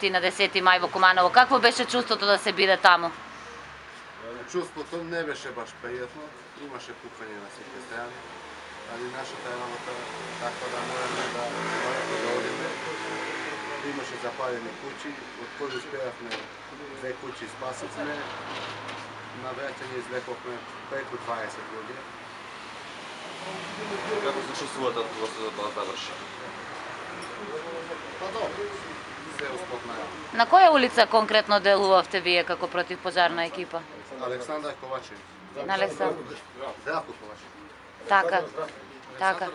ти на 10 мај во Куманово. Какво беше чувството да се биде таму? Чувството не беше баш пријатно, имаше пукање на сите страни, али нашата работа таква да мораме да одиме. Имаше запалени куќи, од кои успеавме 2 куќи спасицме, на враќање излековме преку 20 луѓе. Како се чувствувате кога се тоа заврши? Па добро, се успотнаја. На која улица конкретно делувавте вие како противпожарна екипа? Александар Ковачевиќ. На Александар. Здравко Ковачевиќ. Така. Така.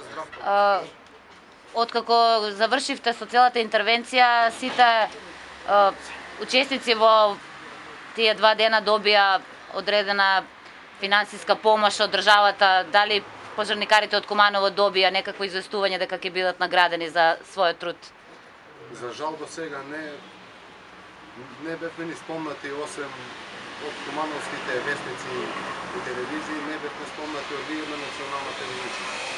Откако завршивте со целата интервенција, сите учесници во тие 2 дена добија одредена финансиска помош од државата. Дали пожарникарите од Куманово добија некакво известување дека ќе бидат наградени за својот труд? За жал до сега не бевме ни спомнати, освен од кумановските вестници и телевизии, не бевме спомнати од на национална телевизија.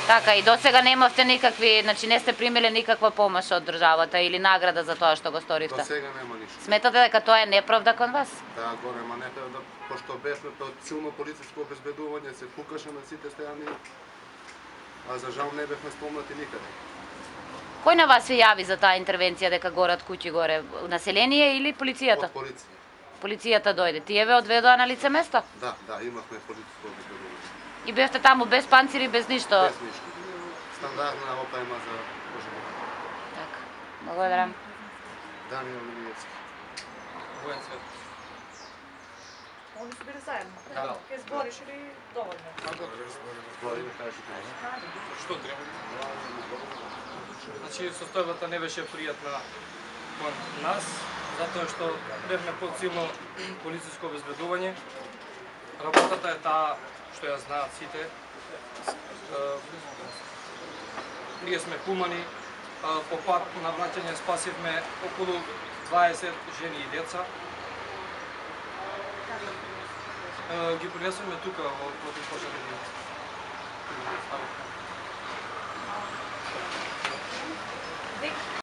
Така, и до сега немавте никакви, значи не сте примиле никаква помош од државата или награда за тоа што го сторивте? До сега нема ништо. Сметате дека тоа е неправда кон вас? Да, голема неправда, пошто бевме под силно полициско обезбедување, се пукаше на сите страни, а за жал не бевме спомнати никаде. Кој на вас ви јави за таа интервенција дека горат куќи горе? Население или полицијата? Од полиција. Полицијата дојде. Тие ве одведоа на лице место? Да, имавме полициско обезбедување. И бевте таму без панцири, без ништо? Без ништо. Стандардна опрема за пожарување. Така. Благодарам. Даниел Милијевски. Воен Цвет. Они се биле заедно. Да. Ке збориш или доволно? Збориме, кажете. Што треба? Значи, состојбата не беше пријатна кон нас, затоа што бевме под силно полициско обезбедување. Работата е таа што ја знаат сите. Ние сме хумани, по пат на враќање спасивме околу 20 жени и деца. Ги принесуваме тука во противпожарни.